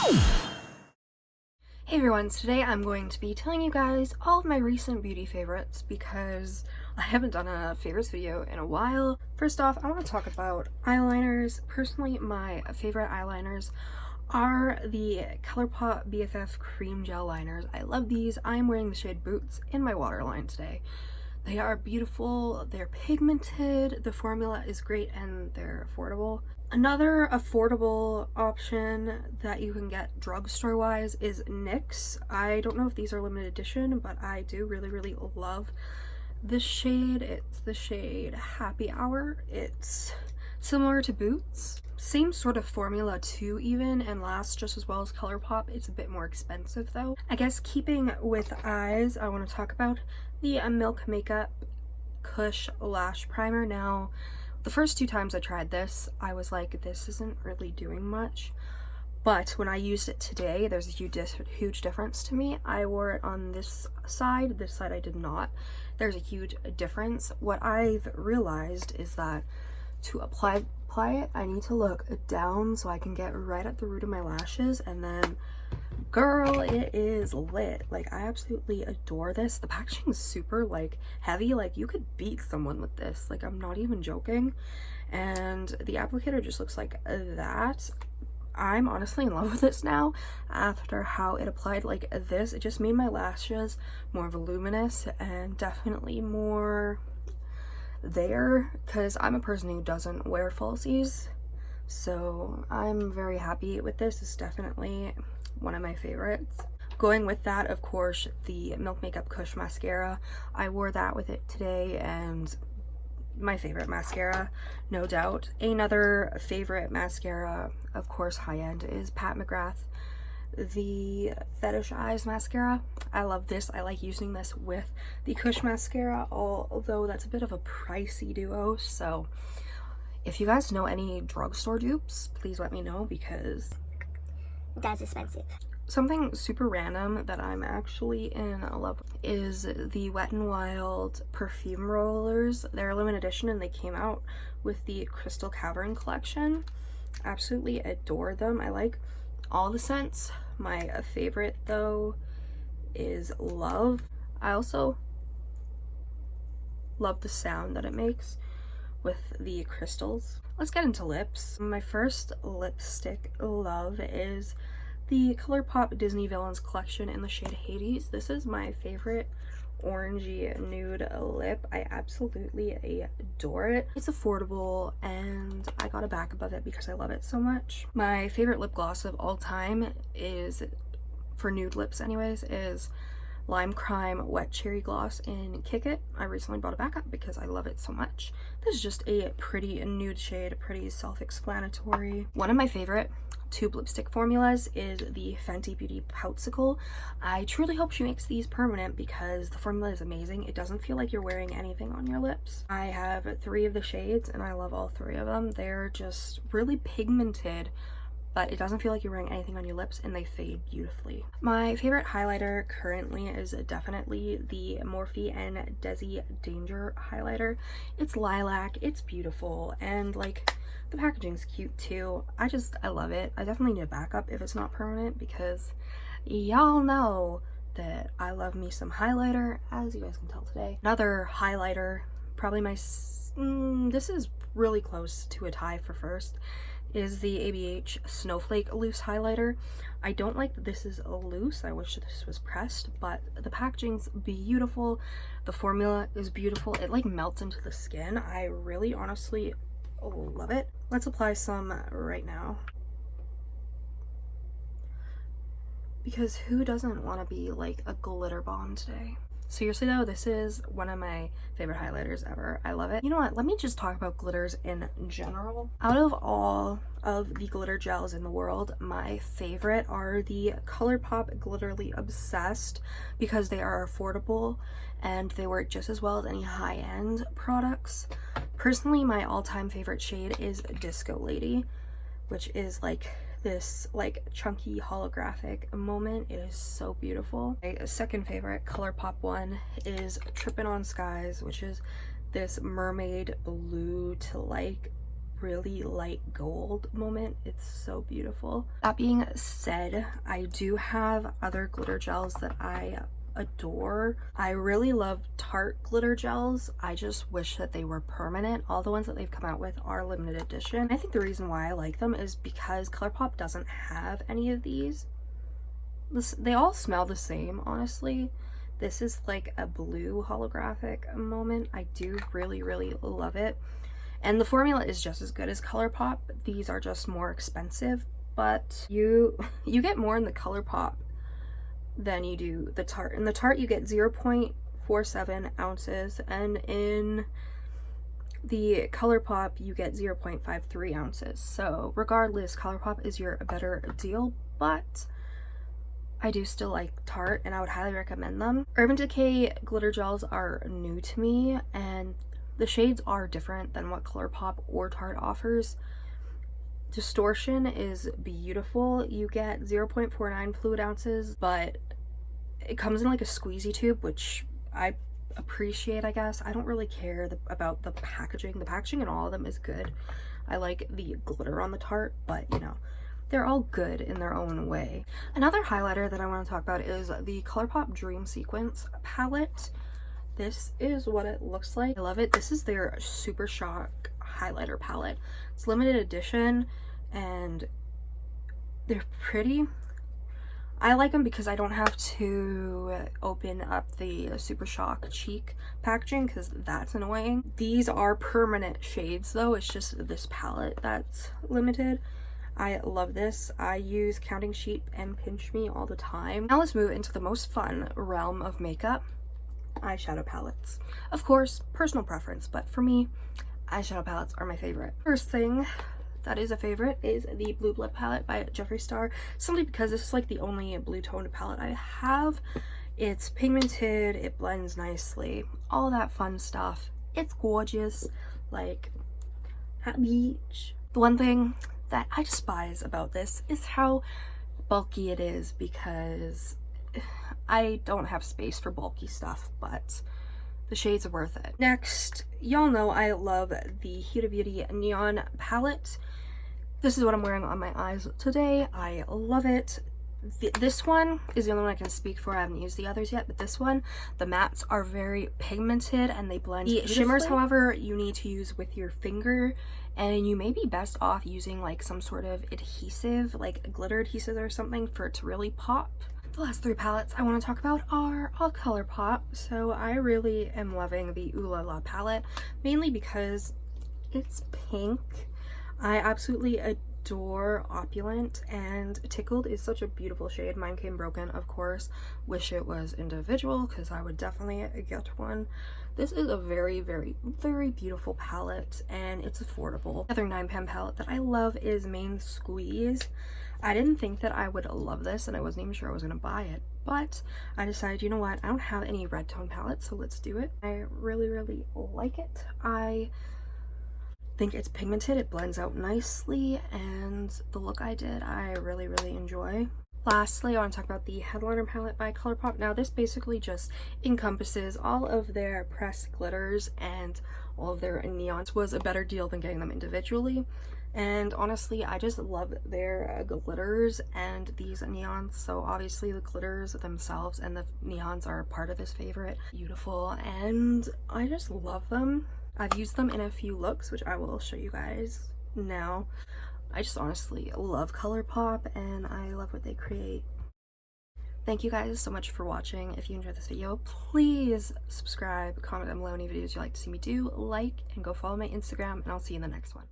Hey everyone, today I'm going to be telling you guys all of my recent beauty favorites because I haven't done a favorites video in a while. First off, I want to talk about eyeliners. Personally, my favorite eyeliners are the ColourPop BFF Cream Gel Liners. I love these. I'm wearing the shade Boots in my waterline today. They are beautiful, they're pigmented, the formula is great, and they're affordable. Another affordable option that you can get drugstore wise is NYX. I don't know if these are limited edition, but I do really love this shade. It's the shade Happy Hour. It's similar to Boots. Same sort of formula too even, and lasts just as well as ColourPop. It's a bit more expensive though. I guess keeping with eyes, I want to talk about the Milk Makeup Kush Lash Primer. Now, the first two times I tried this, I was like, this isn't really doing much. But when I used it today, there's a huge difference to me. I wore it on this side I did not. There's a huge difference. What I've realized is that to apply it, I need to look down so I can get right at the root of my lashes, and then girl, it is lit. Like, I absolutely adore this. The packaging is super like heavy, like you could beat someone with this, like I'm not even joking. And the applicator just looks like that. I'm honestly in love with this now after how it applied like this. It just made my lashes more voluminous and definitely more there, because I'm a person who doesn't wear falsies, so I'm very happy with this. It's definitely one of my favorites. Going with that, of course, the Milk Makeup Kush mascara. I wore that with it today, and my favorite mascara, no doubt. Another favorite mascara, of course, high-end, is Pat McGrath, the Fetish Eyes mascara. I love this. I like using this with the Kush mascara, although that's a bit of a pricey duo, so if you guys know any drugstore dupes, please let me know, because that's expensive. Something super random that I'm actually in love with is the Wet n Wild perfume rollers. They're limited edition and they came out with the Crystal Cavern collection. Absolutely adore them. I like all the scents. My favorite though is Love. I also love the sound that it makes with the crystals. Let's get into lips. My first lipstick love is the ColourPop Disney Villains collection in the shade Hades. This is my favorite orangey nude lip. I absolutely adore it. It's affordable and I got a backup of it because I love it so much. My favorite lip gloss of all time is, for nude lips anyways, is Lime Crime Wet Cherry Gloss in Kick It. I recently bought a backup because I love it so much. This is just a pretty nude shade, pretty self-explanatory. One of my favorite tube lipstick formulas is the Fenty Beauty Poutsicle. I truly hope she makes these permanent because the formula is amazing. It doesn't feel like you're wearing anything on your lips. I have 3 of the shades and I love all 3 of them. They're just really pigmented, but it doesn't feel like you're wearing anything on your lips, and they fade beautifully. My favorite highlighter currently is definitely the Morphe and Desi Danger highlighter. It's lilac, it's beautiful, and like the packaging's cute too. I love it. I definitely need a backup if it's not permanent because y'all know that I love me some highlighter, as you guys can tell today. Another highlighter, probably my, this is really close to a tie for first, is the ABH Snowflake Loose Highlighter. I don't like that this is loose. I wish this was pressed, but the packaging's beautiful. The formula is beautiful. It like melts into the skin. I really honestly love it. Let's apply some right now, because who doesn't want to be like a glitter bomb today? Seriously though, this is one of my favorite highlighters ever. I love it. You know what? Let me just talk about glitters in general. Out of all of the glitter gels in the world, my favorite are the ColourPop Glitterly Obsessed because they are affordable and they work just as well as any high-end products. Personally, my all-time favorite shade is Disco Lady, which is like this like chunky holographic moment. It is so beautiful. My second favorite ColourPop one is Trippin' on Skies, which is this mermaid blue to like really light gold moment. It's so beautiful. That being said, I do have other glitter gels that I adore. I really love Tarte glitter gels. I just wish that they were permanent. All the ones that they've come out with are limited edition. I think the reason why I like them is because ColourPop doesn't have any of these. They all smell the same, honestly. This is like a blue holographic moment. I do really love it. And the formula is just as good as ColourPop. These are just more expensive, but you get more in the ColourPop than you do the Tarte. In the Tarte you get 0.47 ounces, and in the ColourPop you get 0.53 ounces. So regardless, ColourPop is your better deal, but I do still like Tarte and I would highly recommend them. Urban Decay glitter gels are new to me, and the shades are different than what ColourPop or Tarte offers. Distortion is beautiful. You get 0.49 fluid ounces, but it comes in like a squeezy tube, which I appreciate, I guess. I don't really care about the packaging. The packaging in all of them is good. I like the glitter on the Tarte, but you know, they're all good in their own way. Another highlighter that I want to talk about is the ColourPop Dream Sequence palette. This is what it looks like. I love it. This is their Super Shock highlighter palette. It's limited edition and they're pretty. I like them because I don't have to open up the Super Shock cheek packaging because that's annoying. These are permanent shades though. It's just this palette that's limited. I love this. I use Counting Sheep and Pinch Me all the time. Now let's move into the most fun realm of makeup. Eyeshadow palettes. Of course, personal preference, but for me, eyeshadow palettes are my favorite. First thing that is a favorite is the Blue Blood palette by Jeffree Star, simply because this is like the only blue toned palette I have. It's pigmented, it blends nicely, all that fun stuff. It's gorgeous, like at beach. The one thing that I despise about this is how bulky it is, because I don't have space for bulky stuff, but the shades are worth it. Next, y'all know I love the Huda Beauty Neon palette. This is what I'm wearing on my eyes today. I love it. This one is the only one I can speak for. I haven't used the others yet, but this one, the mattes are very pigmented and they blend beautifully. The shimmers, however, you need to use with your finger, and you may be best off using like some sort of adhesive, like glitter adhesive or something, for it to really pop. The last three palettes I want to talk about are all ColourPop. So I really am loving the Ooh La La palette, mainly because it's pink. I absolutely adore Opulent, and Tickled is such a beautiful shade. Mine came broken, of course. Wish it was individual because I would definitely get one. This is a very beautiful palette and it's affordable. Another 9pan palette that I love is Main Squeeze. I didn't think that I would love this and I wasn't even sure I was gonna buy it, but I decided, you know what, I don't have any red tone palettes, so let's do it. I really like it. I think it's pigmented, it blends out nicely, and the look I did I really enjoy. Lastly, I want to talk about the Headliner palette by ColourPop. Now this basically just encompasses all of their pressed glitters and all of their neons. Was a better deal than getting them individually, and honestly I just love their glitters and these neons. So obviously the glitters themselves and the neons are part of this favorite. Beautiful, and I just love them. I've used them in a few looks, which I will show you guys now. I just honestly love ColourPop and I love what they create. Thank you guys so much for watching. If you enjoyed this video, please subscribe, comment down below any videos you'd like to see me do, like, and go follow my Instagram, and I'll see you in the next one.